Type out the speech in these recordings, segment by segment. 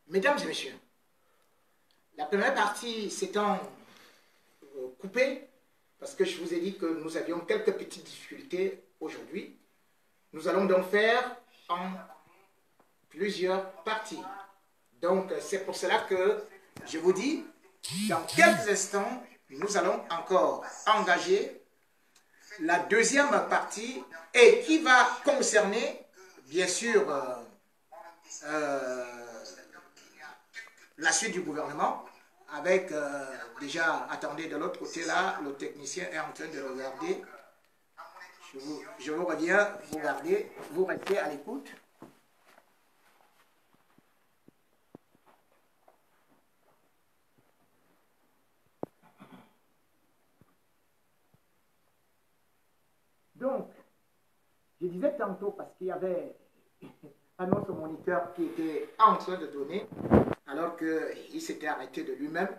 Mesdames et messieurs, la première partie s'étant coupée, parce que je vous ai dit que nous avions quelques petites difficultés aujourd'hui, nous allons donc faire en plusieurs parties. Donc c'est pour cela que je vous dis, dans quelques instants, nous allons encore engager la deuxième partie et qui va concerner, bien sûr, la suite du gouvernement, avec déjà, attendez, de l'autre côté là, le technicien est en train de regarder. Je vous reviens, vous regardez, vous restez à l'écoute. Donc, je disais tantôt, parce qu'il y avait un autre moniteur qui était en train de donner, alors qu'il s'était arrêté de lui-même,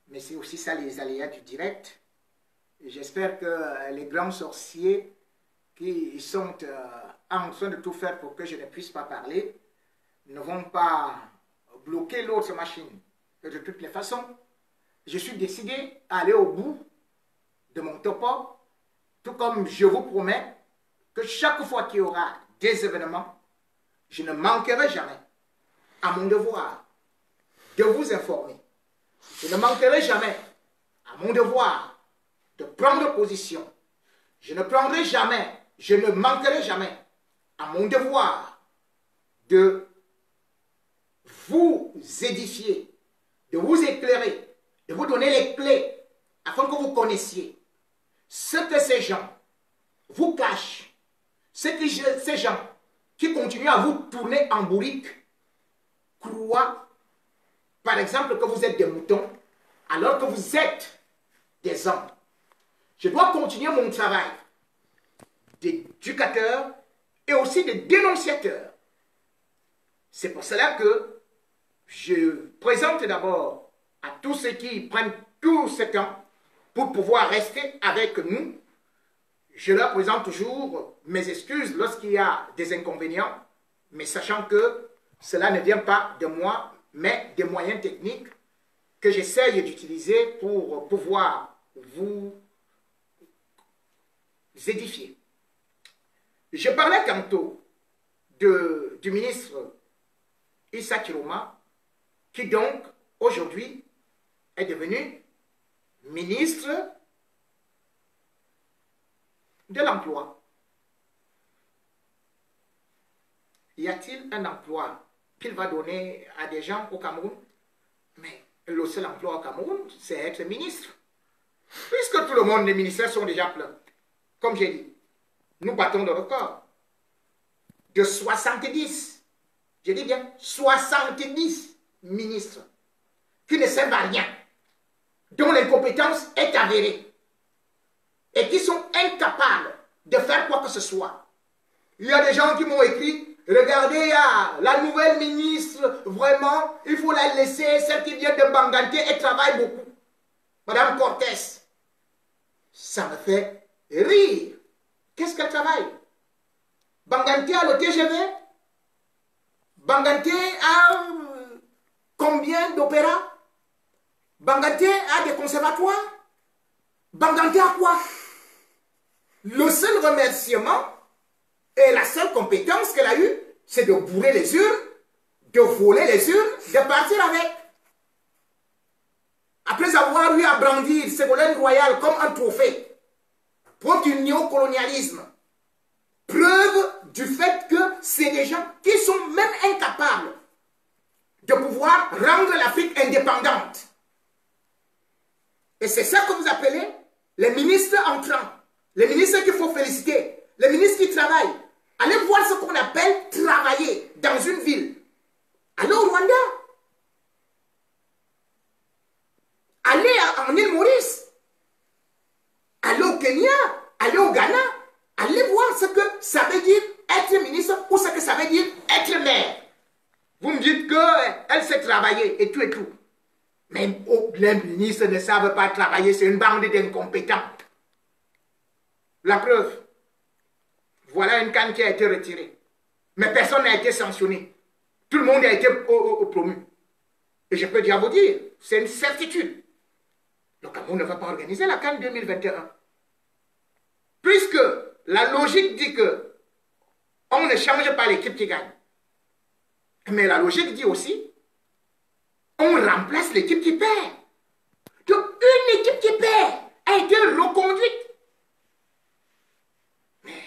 mais c'est aussi ça les aléas du direct. J'espère que les grands sorciers qui sont en train de tout faire pour que je ne puisse pas parler ne vont pas bloquer l'autre machine. Et de toutes les façons, je suis décidé à aller au bout de mon topo, tout comme je vous promets que chaque fois qu'il y aura des événements, je ne manquerai jamais à mon devoir de vous informer. Je ne manquerai jamais à mon devoir de prendre position. Je ne manquerai jamais à mon devoir de vous édifier, de vous éclairer, de vous donner les clés afin que vous connaissiez ce que ces gens vous cachent, ces gens qui continuent à vous tourner en bourrique croient, par exemple, que vous êtes des moutons alors que vous êtes des hommes. Je dois continuer mon travail d'éducateur et aussi de dénonciateur. C'est pour cela que je présente d'abord à tous ceux qui prennent tout ce temps pour pouvoir rester avec nous. Je leur présente toujours mes excuses lorsqu'il y a des inconvénients, mais sachant que cela ne vient pas de moi, mais des moyens techniques que j'essaye d'utiliser pour pouvoir vous édifier. Je parlais tantôt du ministre Issa Chiroma, qui donc aujourd'hui est devenu ministre de l'emploi. Y a-t-il un emploi qu'il va donner à des gens au Cameroun? Mais le seul emploi au Cameroun, c'est être ministre. Puisque tout le monde, les ministères sont déjà pleins. Comme j'ai dit, nous battons le record de 70, je dis bien 70 ministres qui ne servent à rien, dont l'incompétence est avérée et qui sont incapables de faire quoi que ce soit. Il y a des gens qui m'ont écrit, regardez, la nouvelle ministre, vraiment, il faut la laisser, celle qui vient de Banganté, elle travaille beaucoup. Madame Cortés, ça me fait rire. Qu'est-ce qu'elle travaille? Banganté a le TGV? Banganté a combien d'opéras? Banganté a des conservatoires? Banganté a quoi? Le seul remerciement et la seule compétence qu'elle a eue, c'est de bourrer les urnes, de voler les urnes, de partir avec. Après avoir eu à brandir Ségolène Royal comme un trophée, preuve du néocolonialisme, preuve du fait que c'est des gens qui sont même incapables de pouvoir rendre l'Afrique indépendante. Et c'est ça que vous appelez les ministres entrants, les ministres qu'il faut féliciter, les ministres qui travaillent. Allez voir ce qu'on appelle travailler dans une ville. Allez au Rwanda. Allez en île Maurice. Allez au Kenya. Allez au Ghana. Allez voir ce que ça veut dire être ministre ou ce que ça veut dire être maire. Vous me dites qu'elle sait travailler et tout et tout. Mais les ministres ne savent pas travailler, c'est une bande d'incompétents. La preuve, voilà une canne qui a été retirée. Mais personne n'a été sanctionné. Tout le monde a été promu. Et je peux déjà vous dire, c'est une certitude. Le Cameroun ne va pas organiser la CAN 2021. Puisque la logique dit que on ne change pas l'équipe qui gagne. Mais la logique dit aussi, on remplace l'équipe qui perd. Donc une équipe qui perd a été reconduite. Mais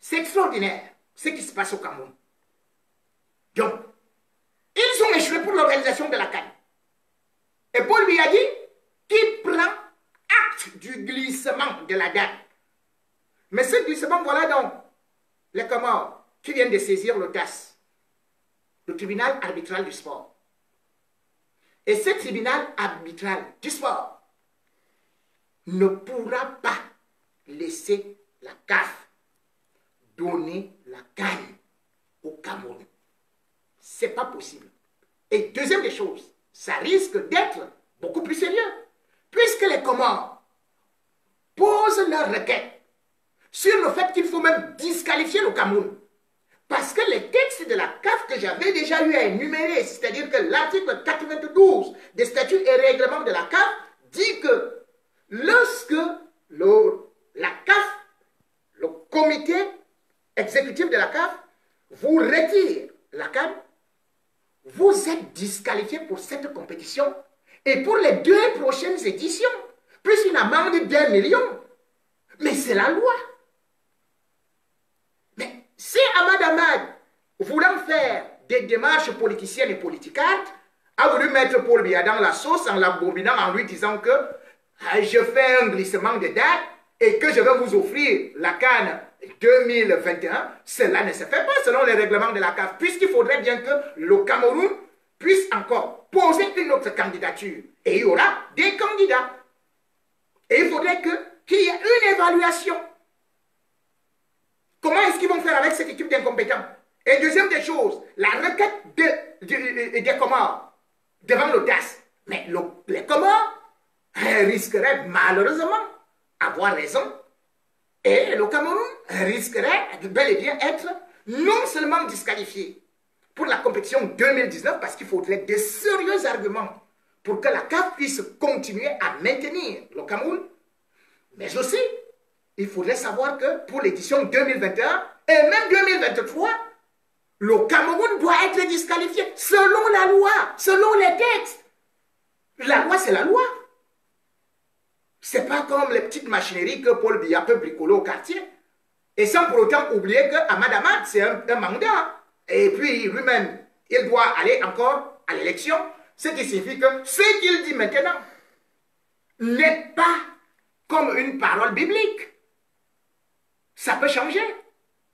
c'est extraordinaire ce qui se passe au Cameroun. Donc, ils ont échoué pour l'organisation de la CAN. Et Paul lui a dit qu'il prend acte du glissement de la date. Mais ce glissement, voilà donc les Comores qui viennent de saisir le TAS, le tribunal arbitral du sport. Et ce tribunal arbitral du sport ne pourra pas laisser la CAF donner la CAN au Cameroun. Ce n'est pas possible. Et deuxième des choses, ça risque d'être beaucoup plus sérieux. Puisque les Comores posent leur requête sur le fait qu'il faut même disqualifier le Cameroun. Parce que les textes de la CAF que j'avais déjà eu à énumérer, c'est-à-dire que l'article 92 des statuts et règlements de la CAF dit que lorsque la CAF, le comité exécutif de la CAF, vous retire la CAN, vous êtes disqualifié pour cette compétition et pour les 2 prochaines éditions, plus une amende d'1 million. Mais c'est la loi. Mais si Ahmad, voulant faire des démarches politiciennes et politicardes, a voulu mettre Paul Biya dans la sauce en l'abominant, en lui disant que je fais un glissement de date et que je vais vous offrir la CAN 2021, cela ne se fait pas selon les règlements de la CAF, puisqu'il faudrait bien que le Cameroun puisse encore poser une autre candidature. Et il y aura des candidats. Et il faudrait qu'il y ait une évaluation. Comment est-ce qu'ils vont faire avec cette équipe d'incompétents? Et deuxième des choses, la requête des Comores devant le TAS. Mais les Comores risqueraient malheureusement avoir raison. Et le Cameroun risquerait de bel et bien être non seulement disqualifié pour la compétition 2019, parce qu'il faudrait des sérieux arguments pour que la CAF puisse continuer à maintenir le Cameroun, mais aussi, il faudrait savoir que pour l'édition 2021 et même 2023, le Cameroun doit être disqualifié selon la loi, selon les textes. La loi, c'est la loi. C'est pas comme les petites machineries que Paul Biya peut bricoler au quartier. Et sans pour autant oublier que Ahmad, c'est un mandat. Et puis lui-même, il doit aller encore à l'élection. Ce qui signifie que ce qu'il dit maintenant n'est pas comme une parole biblique. Ça peut changer.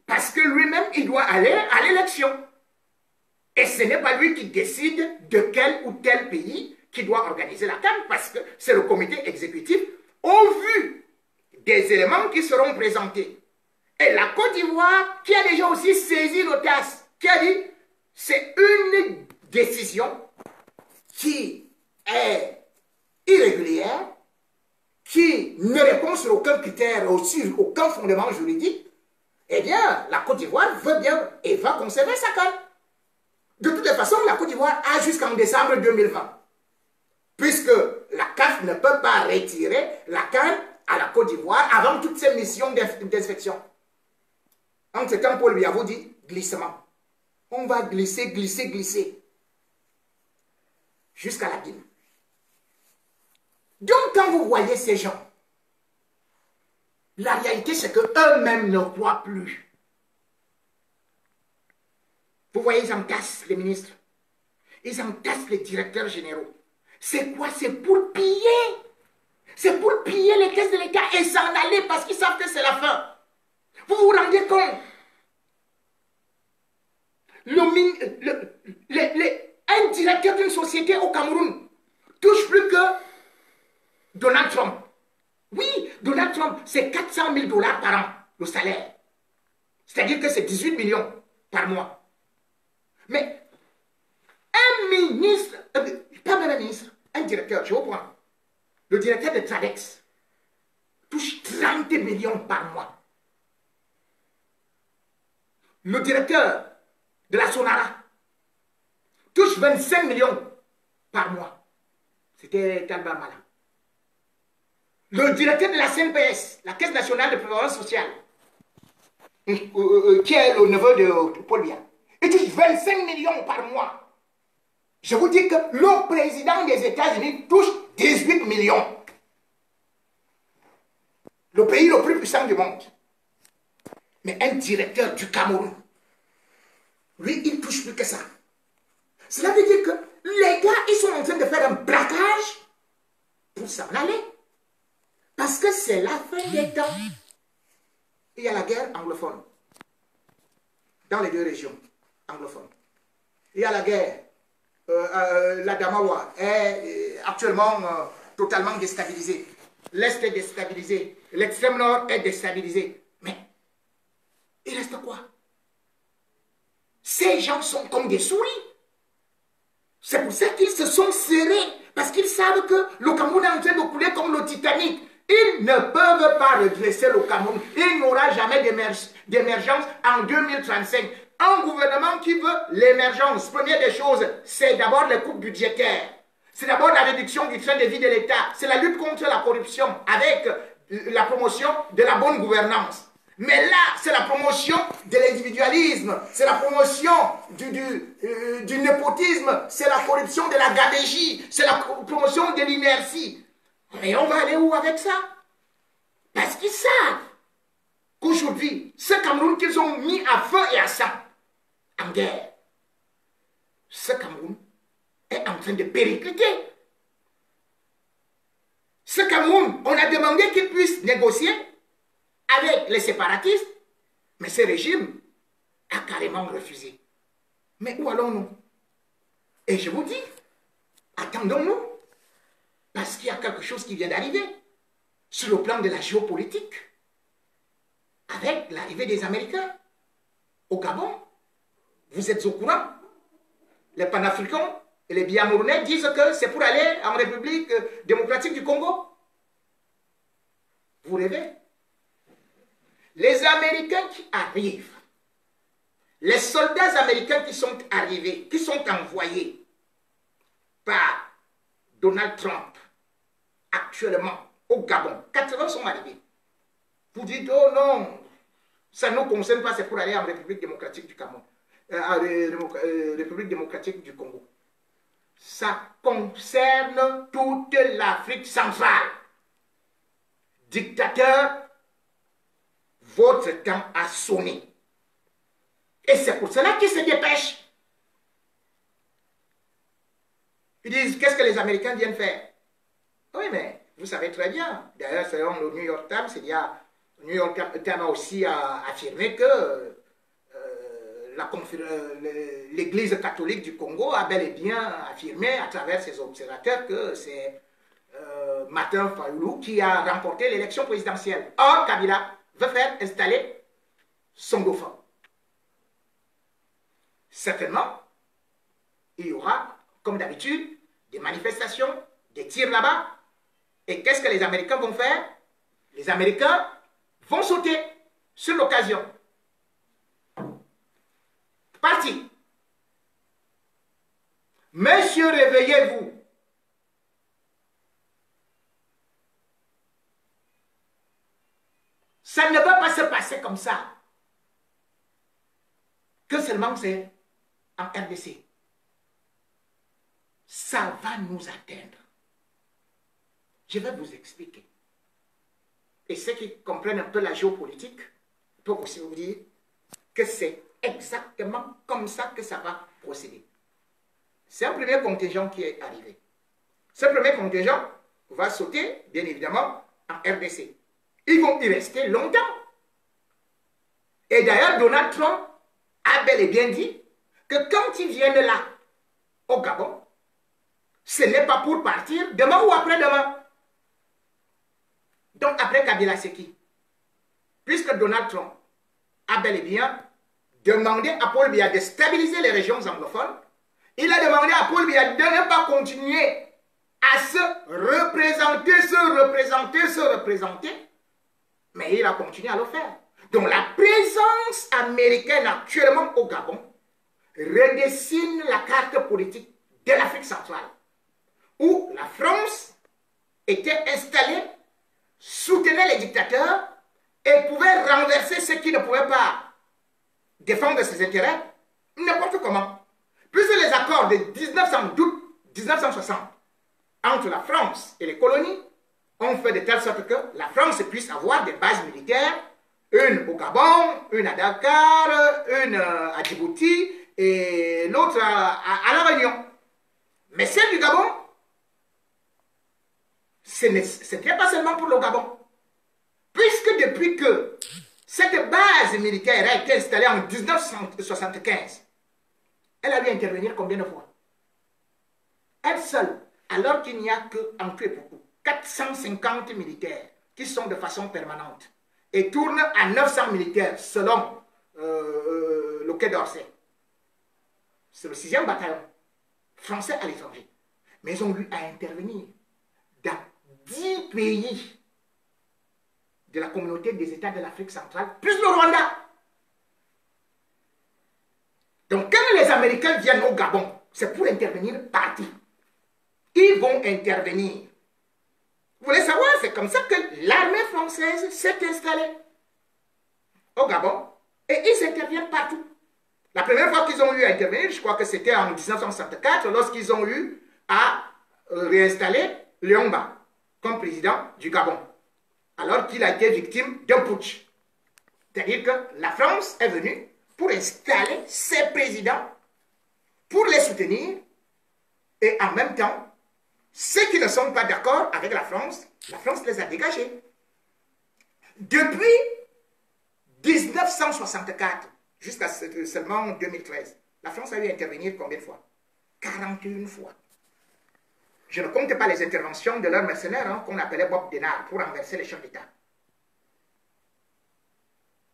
Parce que lui-même, il doit aller à l'élection. Et ce n'est pas lui qui décide de quel ou tel pays qui doit organiser la CAN, parce que c'est le comité exécutif au vu des éléments qui seront présentés. Et la Côte d'Ivoire, qui a déjà aussi saisi le TAS, qui a dit c'est une décision qui est irrégulière, qui ne répond sur aucun critère ou sur aucun fondement juridique, eh bien, la Côte d'Ivoire veut bien et va conserver sa CAN. De toute façon, la Côte d'Ivoire a jusqu'en décembre 2020. Puisque la CAF ne peut pas retirer la CAN à la Côte d'Ivoire avant toutes ces missions d'inspection. En ce temps, Paul Biya vous dit glissement. On va glisser, glisser, glisser. Jusqu'à la Guinée. Donc, quand vous voyez ces gens, la réalité, c'est qu'eux-mêmes ne croient plus. Vous voyez, ils entassent les ministres. Ils entassent les directeurs généraux. C'est quoi? C'est pour piller. C'est pour piller les caisses de l'État et s'en aller parce qu'ils savent que c'est la fin. Vous vous rendez compte? Un directeur d'une société au Cameroun touche plus que Donald Trump. Oui, Donald Trump, c'est 400 000 $ par an, le salaire. C'est-à-dire que c'est 18 millions par mois. Mais un ministre, pas même un ministre, un directeur, je vous prends. Le directeur de Tradex touche 30 millions par mois. Le directeur de la Sonara touche 25 millions par mois. C'était Talba Mala. Le directeur de la CNPS, la Caisse nationale de prévoyance sociale, qui est le neveu de Paul Biya, il touche 25 millions par mois. Je vous dis que le président des États-Unis touche 18 millions. Le pays le plus puissant du monde. Mais un directeur du Cameroun, lui, il touche plus que ça. Cela veut dire que les gars, ils sont en train de faire un braquage pour s'en aller. Parce que c'est la fin des temps. Il y a la guerre anglophone dans les deux régions anglophones. Il y a la guerre. La Damawa est actuellement totalement déstabilisée. L'Est est déstabilisé. L'extrême nord est déstabilisé. Mais il reste quoi? Ces gens sont comme des souris. C'est pour ça qu'ils se sont serrés. Parce qu'ils savent que le Cameroun est en train de couler comme le Titanic. Ils ne peuvent pas redresser le Cameroun. Il n'y aura jamais d'émergence en 2035. Un gouvernement qui veut l'émergence, première des choses, c'est d'abord les coupes budgétaires. C'est d'abord la réduction du train de vie de l'État. C'est la lutte contre la corruption avec la promotion de la bonne gouvernance. Mais là, c'est la promotion de l'individualisme, c'est la promotion du népotisme, c'est la corruption de la gabegie, c'est la promotion de l'inertie. Mais on va aller où avec ça? Parce qu'ils savent qu'aujourd'hui, ce Cameroun qu'ils ont mis à feu et à sang, en guerre, ce Cameroun est en train de péricliter. Ce Cameroun, on a demandé qu'il puisse négocier avec les séparatistes, mais ce régime a carrément refusé. Mais où allons-nous? Et je vous dis, attendons-nous, parce qu'il y a quelque chose qui vient d'arriver sur le plan de la géopolitique, avec l'arrivée des Américains au Gabon. Vous êtes au courant? Les panafricains et les Biamournais disent que c'est pour aller en République démocratique du Congo. Vous rêvez? Les Américains qui arrivent, les soldats américains qui sont arrivés, qui sont envoyés par Donald Trump actuellement au Gabon, 80 sont arrivés. Vous dites, oh non, ça ne nous concerne pas, c'est pour aller en République démocratique du Cameroun, République démocratique du Congo. Ça concerne toute l'Afrique centrale. Dictateur, votre temps a sonné. Et c'est pour cela qu'ils se dépêchent. Ils disent, qu'est-ce que les Américains viennent faire? Oui, mais vous savez très bien. D'ailleurs, selon le New York Times, le New York Times a aussi affirmé que l'Église catholique du Congo a bel et bien affirmé à travers ses observateurs que c'est Martin Fayulu qui a remporté l'élection présidentielle. Or, Kabila veut faire installer son dauphin. Certainement, il y aura, comme d'habitude, des manifestations, des tirs là-bas. Et qu'est-ce que les Américains vont faire? Les Américains vont sauter sur l'occasion. Parti. Messieurs, réveillez-vous. Ça ne va pas se passer comme ça. Que seulement c'est en RDC. Ça va nous atteindre. Je vais vous expliquer. Et ceux qui comprennent un peu la géopolitique peuvent aussi vous dire que c'est exactement comme ça que ça va procéder. C'est un premier contingent qui est arrivé. Ce premier contingent va sauter, bien évidemment, en RDC. Ils vont y rester longtemps. Et d'ailleurs, Donald Trump a bel et bien dit que quand ils viennent là, au Gabon, ce n'est pas pour partir demain ou après-demain. Donc après Kabila, c'est qui? Puisque Donald Trump a bel et bien demandé à Paul Biya de stabiliser les régions anglophones, il a demandé à Paul Biya de ne pas continuer à se représenter, mais il a continué à le faire. Donc la présence américaine actuellement au Gabon redessine la carte politique de l'Afrique centrale, où la France était installée, soutenait les dictateurs et pouvait renverser ceux qui ne pouvaient pas défendre ses intérêts n'importe comment. Puisque les accords de 1960 entre la France et les colonies ont fait de telle sorte que la France puisse avoir des bases militaires, une au Gabon, une à Dakar, une à Djibouti et l'autre à La Réunion. Mais celle du Gabon, ce n'était pas seulement pour le Gabon. Puisque depuis que cette base militaire a été installée en 1975, elle a dû intervenir combien de fois? Elle seule, alors qu'il n'y a qu'en tout et pour tout 450 militaires qui sont de façon permanente et tournent à 900 militaires selon le Quai d'Orsay. C'est le 6e bataillon français à l'étranger. Mais ils ont eu à intervenir dans 10 pays de la communauté des États de l'Afrique centrale, plus le Rwanda. Donc quand les Américains viennent au Gabon, c'est pour intervenir partout. Ils vont intervenir. Vous voulez savoir, c'est comme ça que l'armée française s'est installée au Gabon et ils interviennent partout. La première fois qu'ils ont eu à intervenir, je crois que c'était en 1964, lorsqu'ils ont eu à réinstaller Léomba comme président du Gabon, alors qu'il a été victime d'un putsch. C'est-à-dire que la France est venue pour installer ses présidents, pour les soutenir, et en même temps, ceux qui ne sont pas d'accord avec la France les a dégagés. Depuis 1964 jusqu'à seulement 2013, la France a eu à intervenir combien de fois? 41 fois. Je ne compte pas les interventions de leurs mercenaires qu'on appelait Bob Denard pour renverser les chefs d'État.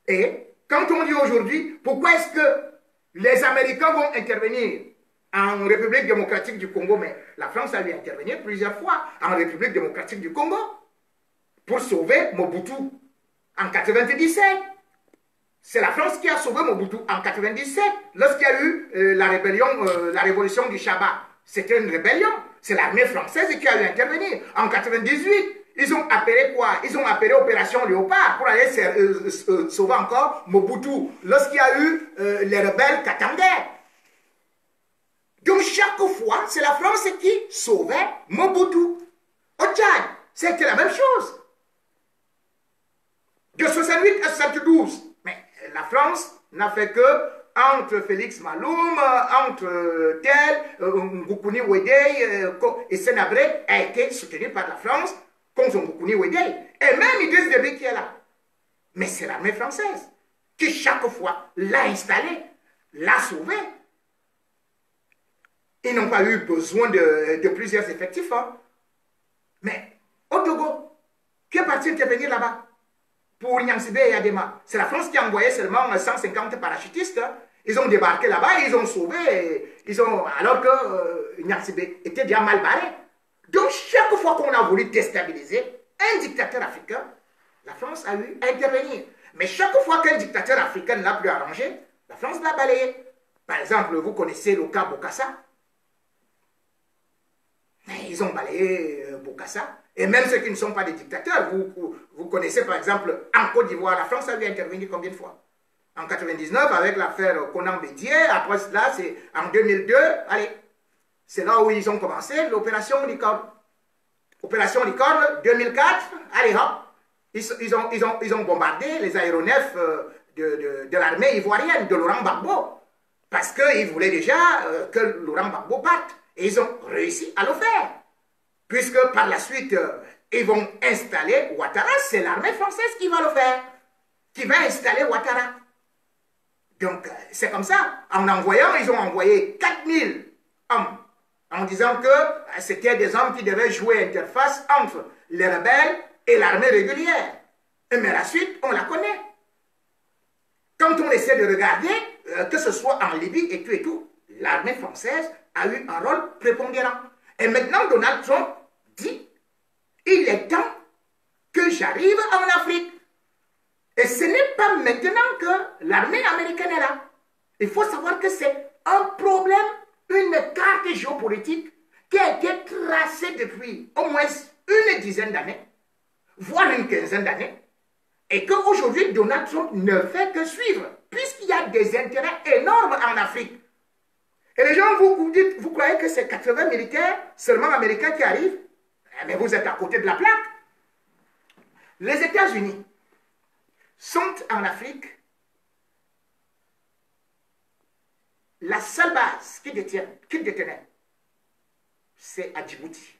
Et quand on dit aujourd'hui, pourquoi est-ce que les Américains vont intervenir en République démocratique du Congo, mais la France a dû intervenir plusieurs fois en République démocratique du Congo pour sauver Mobutu en 1997. C'est la France qui a sauvé Mobutu en 1997, lorsqu'il y a eu la rébellion, la révolution du Chabat. C'était une rébellion. C'est l'armée française qui a eu à intervenir. En 1998, ils ont appelé quoi? Ils ont appelé Opération Léopard pour aller sauver encore Mobutu, lorsqu'il y a eu les rebelles katangais. Donc chaque fois, c'est la France qui sauvait Mobutu. Au Tchad, c'était la même chose. De 68 à 72. Mais la France n'a fait que, entre Félix Maloum, entre Tel, Ngoukouni Wedey et Sénabré, a été soutenu par la France contre Ngoukouni Wedey. Et même Idriss Déby qui est là. Mais c'est l'armée française qui chaque fois l'a installé, l'a sauvé. Ils n'ont pas eu besoin de plusieurs effectifs. Hein. Mais au Togo, qui est parti intervenir là-bas pour Nyansibé et Adema? C'est la France qui a envoyé seulement 150 parachutistes. Hein. Ils ont débarqué là-bas et ils ont sauvé, alors que Nyansibé était déjà mal barré. Donc chaque fois qu'on a voulu déstabiliser un dictateur africain, la France a eu à intervenir. Mais chaque fois qu'un dictateur africain n'a plus arrangé, la France l'a balayé. Par exemple, vous connaissez le cas Bokassa. Ils ont balayé Bokassa. Et même ceux qui ne sont pas des dictateurs, vous connaissez par exemple en Côte d'Ivoire, la France a eu à intervenir combien de fois? En 1999 avec l'affaire Conan Bédier, après cela c'est en 2002, allez, c'est là où ils ont commencé l'opération Licorne. Opération Licorne 2004, allez hop, ils ont bombardé les aéronefs de l'armée ivoirienne, de Laurent Gbagbo, parce qu'ils voulaient déjà que Laurent Gbagbo parte. Et ils ont réussi à le faire. Puisque par la suite, ils vont installer Ouattara. C'est l'armée française qui va le faire. Qui va installer Ouattara. Donc, c'est comme ça. En envoyant, ils ont envoyé 4000 hommes. En disant que c'était des hommes qui devaient jouer interface entre les rebelles et l'armée régulière. Mais la suite, on la connaît. Quand on essaie de regarder, que ce soit en Libye et tout, l'armée française a eu un rôle prépondérant. Et maintenant, Donald Trump dit, il est temps que j'arrive en Afrique. Et ce n'est pas maintenant que l'armée américaine est là. Il faut savoir que c'est un problème, une carte géopolitique qui a été tracée depuis au moins une dizaine d'années, voire une quinzaine d'années, et qu'aujourd'hui Donald Trump ne fait que suivre, puisqu'il y a des intérêts énormes en Afrique. Et les gens, vous croyez que c'est 80 militaires seulement américains qui arrivent? Mais vous êtes à côté de la plaque. Les États-Unis sont en Afrique la seule base qu'ils détenaient, c'est à Djibouti.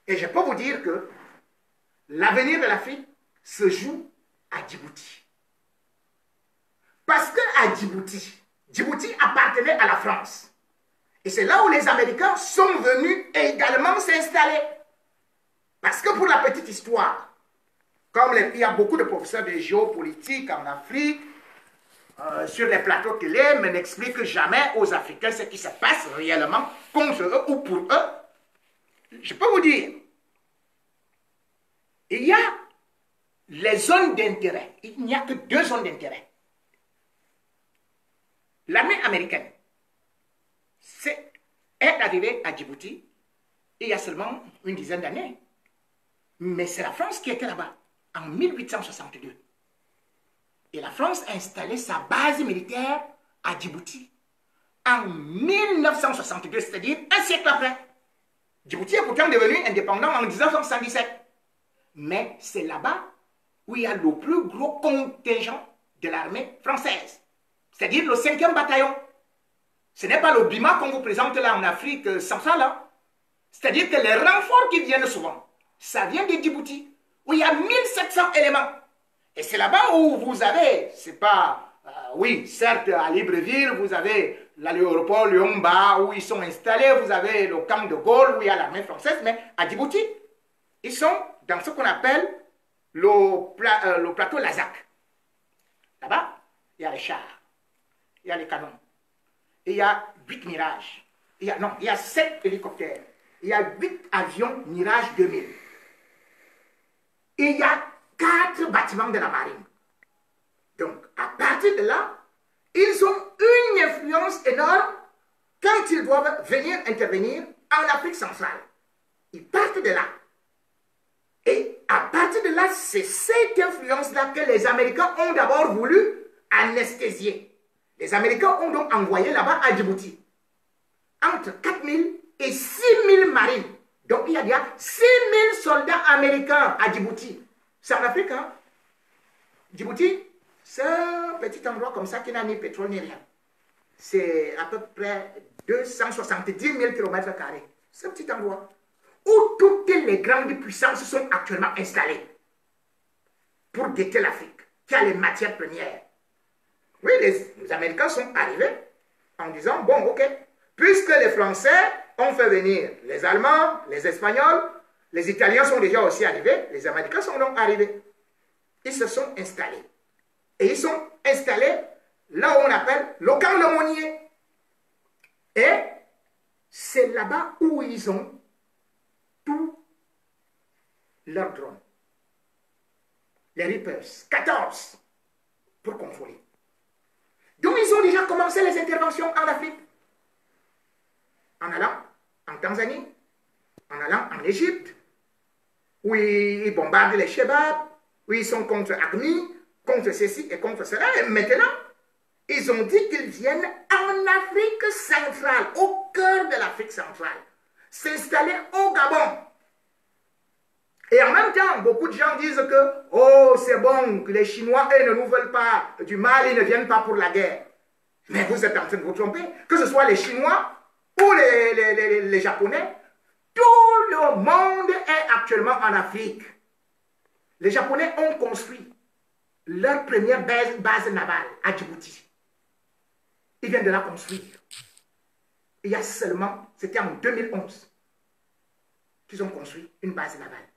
Et je peux vous dire que l'avenir de l'Afrique se joue à Djibouti. Parce qu'à Djibouti, Djibouti appartenait à la France. Et c'est là où les Américains sont venus également s'installer. Parce que pour la petite histoire, comme il y a beaucoup de professeurs de géopolitique en Afrique, sur les plateaux télé, mais n'expliquent jamais aux Africains ce qui se passe réellement contre eux ou pour eux. Je peux vous dire, il y a les zones d'intérêt. Il n'y a que deux zones d'intérêt. L'armée américaine est arrivée à Djibouti il y a seulement une dizaine d'années. Mais c'est la France qui était là-bas en 1862. Et la France a installé sa base militaire à Djibouti en 1962, c'est-à-dire un siècle après. Djibouti est pourtant devenu indépendant en 1977. Mais c'est là-bas où il y a le plus gros contingent de l'armée française, c'est-à-dire le 5e bataillon. Ce n'est pas le Bima qu'on vous présente là en Afrique centrale. Hein. C'est-à-dire que les renforts qui viennent souvent, ça vient de Djibouti, où il y a 1700 éléments. Et c'est là-bas où vous avez, c'est pas, oui, certes, à Libreville, vous avez l'aéroport Lyomba, où ils sont installés, vous avez le camp de Gaulle, où il y a l'armée française, mais à Djibouti, ils sont dans ce qu'on appelle le plateau Lazak. Là-bas, il y a les chars, il y a les canons, il y a 8 Mirages, il y a 7 hélicoptères, il y a 8 avions Mirage 2000. Il y a 4 bâtiments de la marine. Donc, à partir de là, ils ont une influence énorme quand ils doivent venir intervenir en Afrique centrale. Ils partent de là. Et à partir de là, c'est cette influence-là que les Américains ont d'abord voulu anesthésier. Les Américains ont donc envoyé là-bas à Djibouti entre 4000 et 6000 marines. Donc, il y a déjà 6000 soldats américains à Djibouti. C'est en Afrique, hein? Djibouti, c'est un petit endroit comme ça qui n'a ni pétrole ni rien. C'est à peu près 270 000 km². C'est un petit endroit où toutes les grandes puissances sont actuellement installées pour guetter l'Afrique, qui a les matières premières. Oui, les Américains sont arrivés en disant, bon, ok, puisque les Français ont fait venir les Allemands, les Espagnols, les Italiens sont déjà aussi arrivés, les Américains sont donc arrivés. Ils se sont installés. Et ils sont installés là où on appelle le camp Lemonnier. Et c'est là-bas où ils ont tous leurs drones. Les Reapers, 14 pour contrôler. Donc ils ont déjà commencé les interventions en Afrique. En allant en Tanzanie, en allant en Égypte, où ils bombardent les Chebab, où ils sont contre ACMI, contre ceci et contre cela. Et maintenant, ils ont dit qu'ils viennent en Afrique centrale, au cœur de l'Afrique centrale, s'installer au Gabon. Et en même temps, beaucoup de gens disent que, oh, c'est bon, que les Chinois, eux, ne nous veulent pas du mal, ils ne viennent pas pour la guerre. Mais vous êtes en train de vous tromper. Que ce soit les Chinois ou les Japonais, tout le monde est actuellement en Afrique. Les Japonais ont construit leur première base navale à Djibouti. Ils viennent de la construire. Il y a seulement, c'était en 2011, qu'ils ont construit une base navale.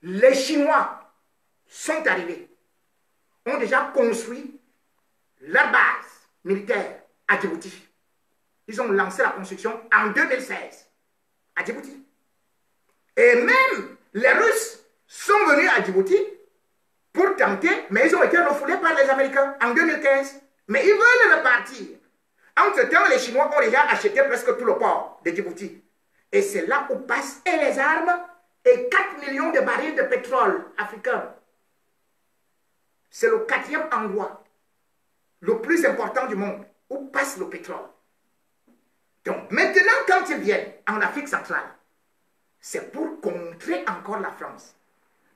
Les Chinois sont arrivés, ont déjà construit leur base militaire à Djibouti. Ils ont lancé la construction en 2016 à Djibouti. Et même les Russes sont venus à Djibouti pour tenter, mais ils ont été refoulés par les Américains en 2015. Mais ils veulent repartir. Entre-temps, les Chinois ont déjà acheté presque tout le port de Djibouti. Et c'est là où passent et les armes et 4 millions de barils de pétrole africain. C'est le 4e endroit, le plus important du monde, où passe le pétrole. Donc maintenant, quand ils viennent en Afrique centrale, c'est pour contrer encore la France.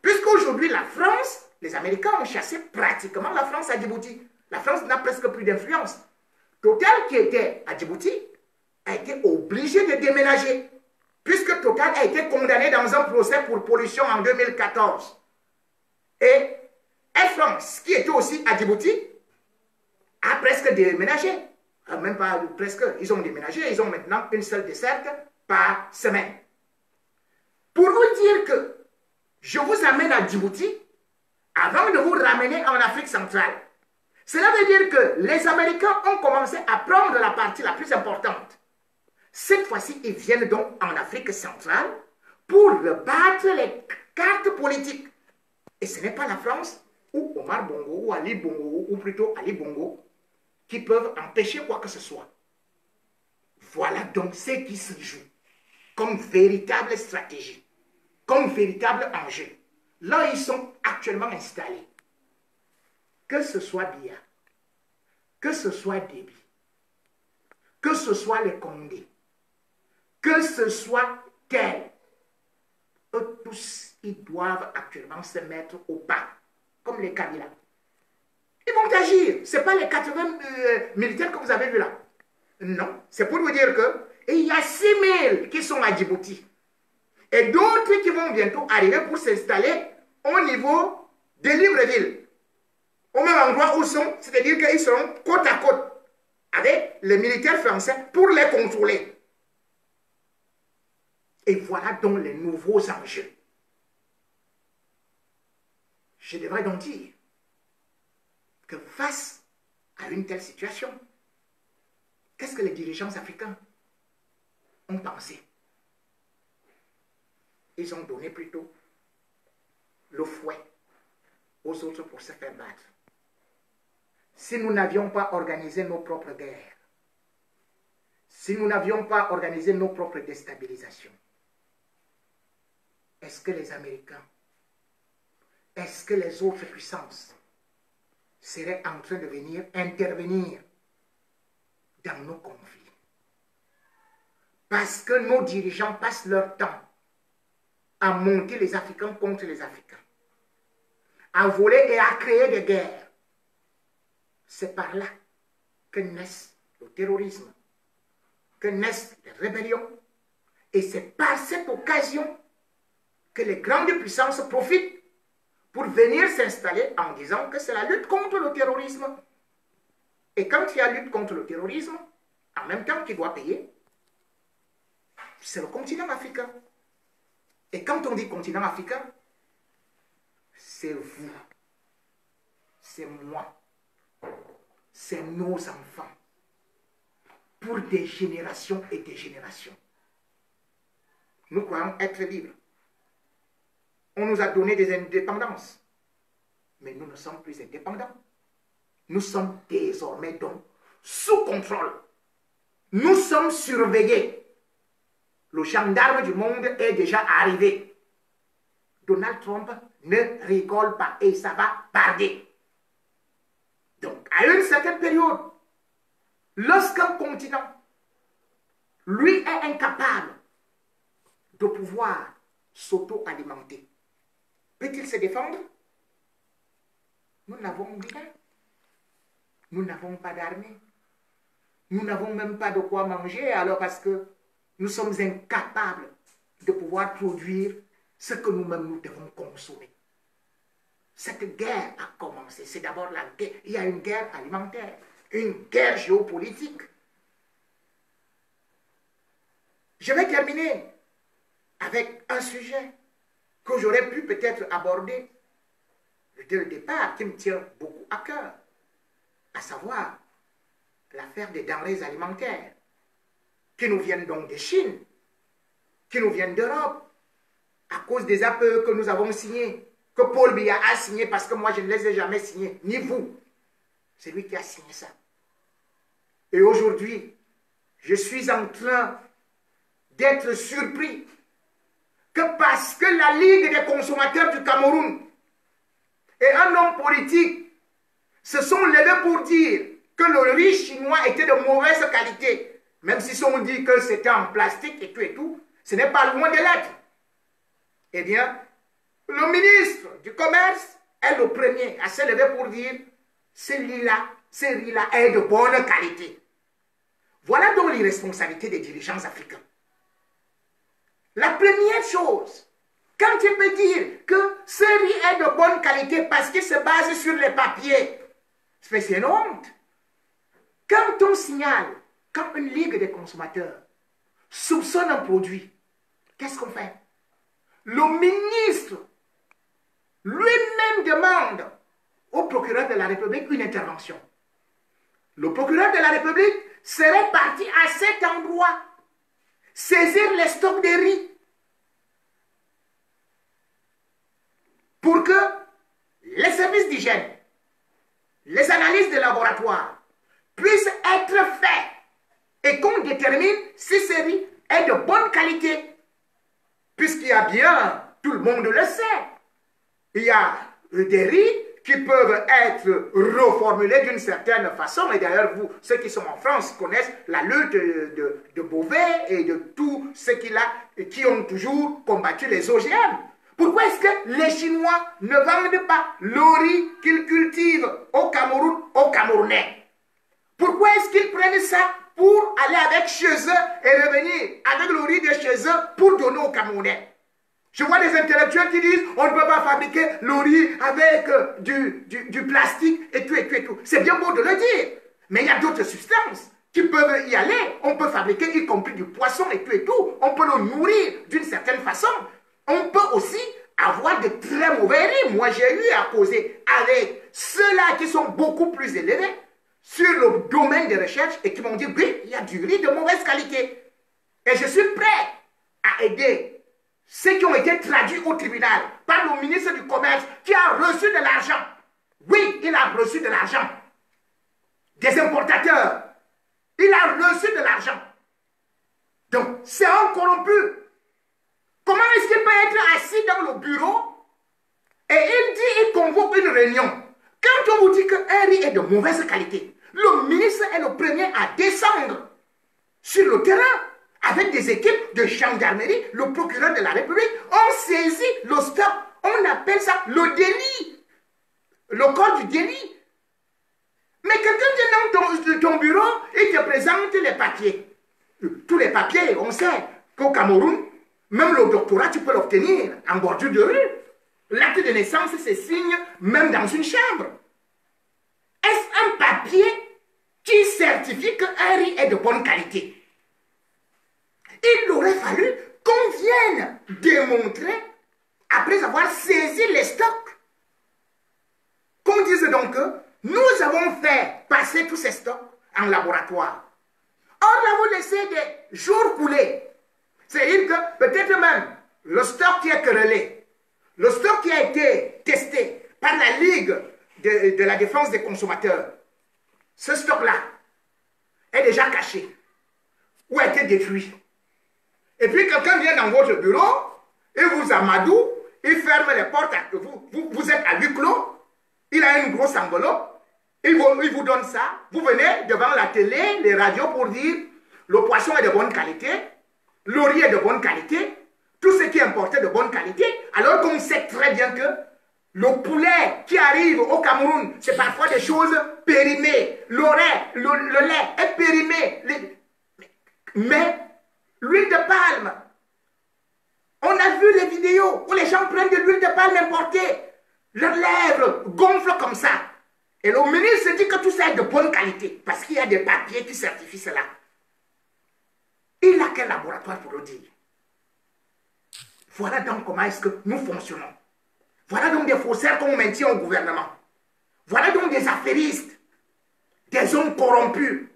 Puisqu'aujourd'hui, la France, les Américains ont chassé pratiquement la France à Djibouti. La France n'a presque plus d'influence. Total, qui était à Djibouti, a été obligé de déménager. Puisque Total a été condamné dans un procès pour pollution en 2014. Et Air France, qui était aussi à Djibouti, a presque déménagé. Même pas presque, ils ont déménagé, ils ont maintenant une seule desserte par semaine. Pour vous dire que je vous amène à Djibouti avant de vous ramener en Afrique centrale. Cela veut dire que les Américains ont commencé à prendre la partie la plus importante. Cette fois-ci, ils viennent donc en Afrique centrale pour rebattre les cartes politiques. Et ce n'est pas la France ou Omar Bongo ou Ali Bongo, ou plutôt Ali Bongo, qui peuvent empêcher quoi que ce soit. Voilà donc ce qui se joue comme véritable stratégie, comme véritable enjeu. Là, ils sont actuellement installés. Que ce soit Biya, que ce soit Déby, que ce soit les Condé, que ce soit tel, eux tous, ils doivent actuellement se mettre au pas, comme les Kabila. Ils vont agir. Ce n'est pas les 80 militaires que vous avez vus là. Non, c'est pour vous dire que il y a 6 000 qui sont à Djibouti. Et d'autres qui vont bientôt arriver pour s'installer au niveau de Libreville. Au même endroit où ils sont, c'est-à-dire qu'ils seront côte à côte avec les militaires français pour les contrôler. Et voilà donc les nouveaux enjeux. Je devrais donc dire que face à une telle situation, qu'est-ce que les dirigeants africains ont pensé? Ils ont donné plutôt le fouet aux autres pour se faire battre. Si nous n'avions pas organisé nos propres guerres, si nous n'avions pas organisé nos propres déstabilisations, est-ce que les Américains, est-ce que les autres puissances seraient en train de venir intervenir dans nos conflits? Parce que nos dirigeants passent leur temps à monter les Africains contre les Africains, à voler et à créer des guerres. C'est par là que naissent le terrorisme, que naissent les rébellions. Et c'est par cette occasion que les grandes puissances profitent pour venir s'installer en disant que c'est la lutte contre le terrorisme. Et quand il y a lutte contre le terrorisme, en même temps qu'il doit payer, c'est le continent africain. Et quand on dit continent africain, c'est vous, c'est moi, c'est nos enfants, pour des générations et des générations. Nous croyons être libres. On nous a donné des indépendances, mais nous ne sommes plus indépendants. Nous sommes désormais donc sous contrôle. Nous sommes surveillés. Le gendarme du monde est déjà arrivé. Donald Trump ne rigole pas et ça va barder. Donc, à une certaine période, lorsqu'un continent, lui, est incapable de pouvoir s'auto-alimenter, peut-il se défendre? Nous n'avons rien. Nous n'avons pas d'armée. Nous n'avons même pas de quoi manger, alors parce que nous sommes incapables de pouvoir produire ce que nous-mêmes nous devons consommer. Cette guerre a commencé. C'est d'abord la guerre. Il y a une guerre alimentaire, une guerre géopolitique. Je vais terminer avec un sujet que j'aurais pu peut-être aborder dès le départ, qui me tient beaucoup à cœur, à savoir l'affaire des denrées alimentaires, qui nous viennent donc de Chine, qui nous viennent d'Europe, à cause des APE que nous avons signés, que Paul Biya a signé, parce que moi je ne les ai jamais signés, ni vous. C'est lui qui a signé ça. Et aujourd'hui, je suis en train d'être surpris que parce que la Ligue des consommateurs du Cameroun et un homme politique se sont levés pour dire que le riz chinois était de mauvaise qualité, même si on dit que c'était en plastique et tout, ce n'est pas loin de l'être. Eh bien, le ministre du Commerce est le premier à se lever pour dire ce riz-là est de bonne qualité. Voilà donc l'irresponsabilité des dirigeants africains. La première chose, quand tu peux dire que ce riz est de bonne qualité parce qu'il se base sur les papiers, c'est une honte. Quand on signale, quand une ligue des consommateurs soupçonne un produit, qu'est-ce qu'on fait? Le ministre lui-même demande au procureur de la République une intervention. Le procureur de la République serait parti à cet endroit saisir les stocks de riz pour que les services d'hygiène, les analyses de laboratoire puissent être faits et qu'on détermine si ce riz est de bonne qualité. Puisqu'il y a bien, tout le monde le sait, il y a des riz qui peuvent être reformulés d'une certaine façon. Et d'ailleurs, vous, ceux qui sont en France, connaissent la lutte de Beauvais et de tous ceux qui ont toujours combattu les OGM. Pourquoi est-ce que les Chinois ne vendent pas le riz qu'ils cultivent au Cameroun aux Camerounais? Pourquoi est-ce qu'ils prennent ça pour aller avec chez eux et revenir avec le riz de chez eux pour donner aux Camerounais? Je vois des intellectuels qui disent on ne peut pas fabriquer le riz avec du plastique et tout. C'est bien beau de le dire, mais il y a d'autres substances qui peuvent y aller. On peut fabriquer y compris du poisson et tout. On peut le nourrir d'une certaine façon. On peut aussi avoir de très mauvais riz. Moi, j'ai eu à causer avec ceux-là qui sont beaucoup plus élevés sur le domaine des recherches et qui m'ont dit oui, il y a du riz de mauvaise qualité. Et je suis prêt à aider ceux qui ont été traduits au tribunal par le ministre du Commerce qui a reçu de l'argent. Oui, il a reçu de l'argent. Des importateurs. Il a reçu de l'argent. Donc, c'est un corrompu. Comment est-ce qu'il peut être assis dans le bureau et il convoque une réunion? Quand on vous dit qu'un riz est de mauvaise qualité, le ministre est le premier à descendre sur le terrain avec des équipes de gendarmerie, le procureur de la République. On saisit le stock. On appelle ça le délit. Le code du délit. Mais quelqu'un vient dans ton bureau et te présente les papiers. Tous les papiers, on sait qu'au Cameroun, même le doctorat, tu peux l'obtenir en bordure de rue. L'acte de naissance se signe même dans une chambre. Est-ce un papier qui certifie qu'un riz est de bonne qualité? Il aurait fallu qu'on vienne démontrer, après avoir saisi les stocks, qu'on dise donc que nous avons fait passer tous ces stocks en laboratoire. Or, nous avons laissé des jours couler. C'est-à-dire que peut-être même le stock qui est querellé, le stock qui a été testé par la Ligue de la défense des consommateurs, ce stock-là est déjà caché ou a été détruit. Et puis quelqu'un vient dans votre bureau, il vous amadoue, il ferme les portes, vous êtes à huis clos, il a une grosse enveloppe, il vous donne ça, vous venez devant la télé, les radios pour dire le poisson est de bonne qualité, le riz est de bonne qualité, tout ce qui est importé de bonne qualité, alors qu'on sait très bien que le poulet qui arrive au Cameroun, c'est parfois des choses périmées, le lait est périmé, mais l'huile de palme, on a vu les vidéos où les gens prennent de l'huile de palme importée, leurs lèvres gonflent comme ça. Et le ministre dit que tout ça est de bonne qualité, parce qu'il y a des papiers qui certifient cela. Il n'a quel laboratoire pour le dire? Voilà donc comment est-ce que nous fonctionnons. Voilà donc des faussaires qu'on maintient au gouvernement. Voilà donc des affairistes, des hommes corrompus,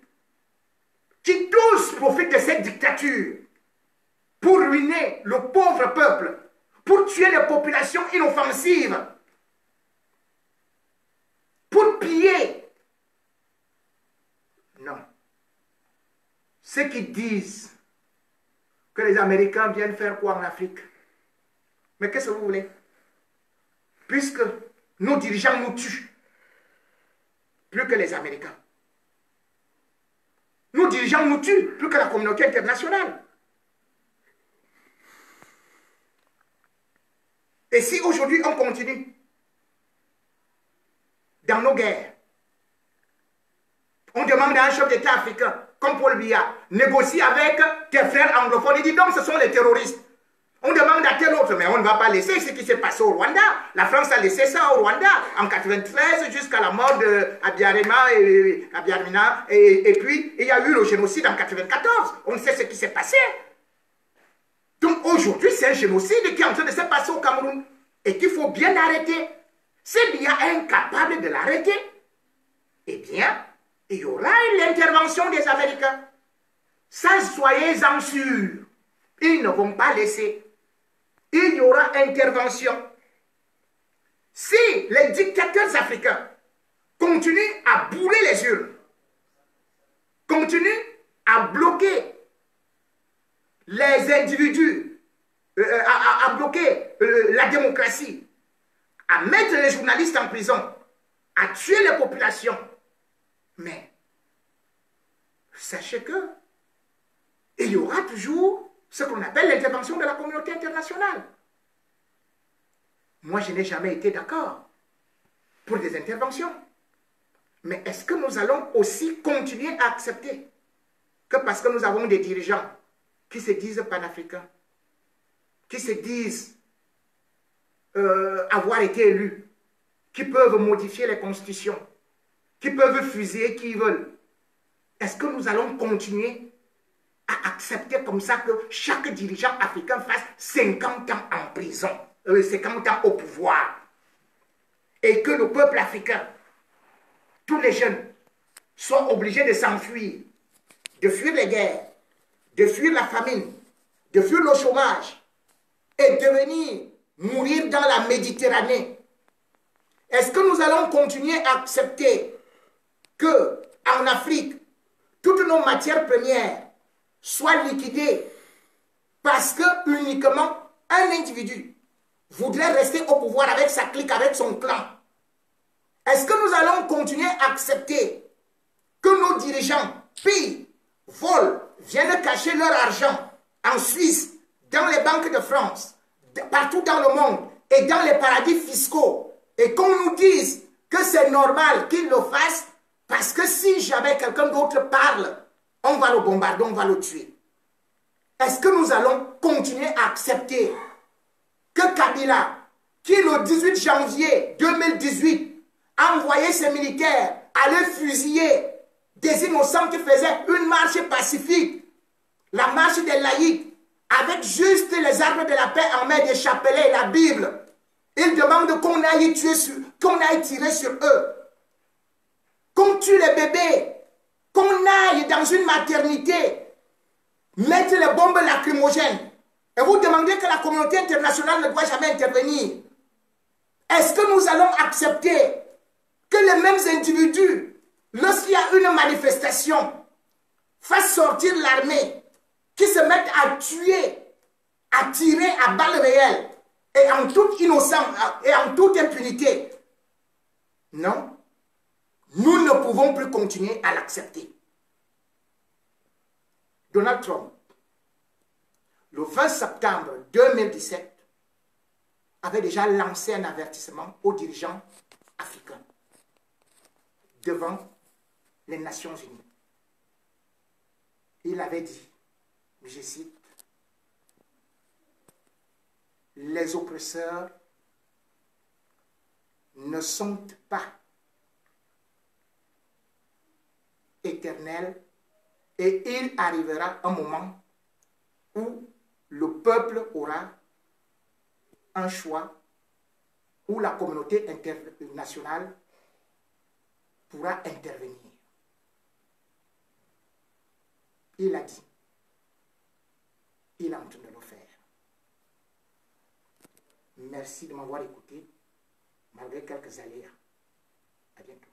qui tous profitent de cette dictature pour ruiner le pauvre peuple, pour tuer les populations inoffensives, pour piller. Non, ceux qui disent que les Américains viennent faire quoi en Afrique? Mais qu'est-ce que vous voulez? Puisque nos dirigeants nous tuent plus que les Américains. Nos dirigeants nous tuent plus que la communauté internationale. Et si aujourd'hui on continue dans nos guerres, on demande à un chef d'État africain, comme Paul Biya, négocie avec tes frères anglophones, il dit donc ce sont les terroristes. On demande à tel autre, mais on ne va pas laisser ce qui s'est passé au Rwanda. La France a laissé ça au Rwanda en 1993 jusqu'à la mort d'Abiyarimana. Et puis, il y a eu le génocide en 1994. On sait ce qui s'est passé. Donc aujourd'hui, c'est un génocide qui est en train de se passer au Cameroun et qu'il faut bien arrêter. Si Biya est incapable de l'arrêter, eh bien, il y aura l'intervention des Américains. Ça, soyez-en sûrs. Ils ne vont pas laisser. Il y aura intervention. Si les dictateurs africains continuent à bourrer les urnes, continuent à bloquer les individus, à bloquer la démocratie, à mettre les journalistes en prison, à tuer les populations, mais sachez que il y aura toujours ce qu'on appelle l'intervention de la communauté internationale. Moi, je n'ai jamais été d'accord pour des interventions. Mais est-ce que nous allons aussi continuer à accepter que parce que nous avons des dirigeants qui se disent panafricains, qui se disent avoir été élus, qui peuvent modifier les constitutions, qui peuvent fusiller qui ils veulent, est-ce que nous allons continuer à accepter comme ça que chaque dirigeant africain fasse 50 ans en prison, 50 ans au pouvoir, et que le peuple africain, tous les jeunes, soient obligés de s'enfuir, de fuir les guerres, de fuir la famine, de fuir le chômage, et de venir mourir dans la Méditerranée? Est-ce que nous allons continuer à accepter que en Afrique, toutes nos matières premières soient liquidées parce que uniquement un individu voudrait rester au pouvoir avec sa clique, avec son clan? Est-ce que nous allons continuer à accepter que nos dirigeants pillent, volent, viennent cacher leur argent en Suisse, dans les banques de France, partout dans le monde et dans les paradis fiscaux, et qu'on nous dise que c'est normal qu'ils le fassent parce que si jamais quelqu'un d'autre parle, on va le bombarder, on va le tuer? Est-ce que nous allons continuer à accepter que Kabila, qui le 18 janvier 2018 a envoyé ses militaires aller fusiller des innocents qui faisaient une marche pacifique, la marche des laïcs, avec juste les armes de la paix en main, des chapelets et la Bible, il demande qu'on aille tirer sur eux, qu'on tue les bébés, qu'on aille dans une maternité, mettre les bombes lacrymogènes, et vous demandez que la communauté internationale ne doit jamais intervenir. Est-ce que nous allons accepter que les mêmes individus, lorsqu'il y a une manifestation, fassent sortir l'armée, qui se mettent à tuer, à tirer à balles réelles, et en toute innocence, et en toute impunité? Non, nous ne pouvons plus continuer à l'accepter. Donald Trump, le 20 septembre 2017, avait déjà lancé un avertissement aux dirigeants africains devant les Nations Unies. Il avait dit, je cite, « Les oppresseurs ne sont pas éternels et il arrivera un moment où le peuple aura un choix, où la communauté internationale pourra intervenir. » Il a dit, il est en train de le faire. Merci de m'avoir écouté, malgré quelques aléas. À bientôt.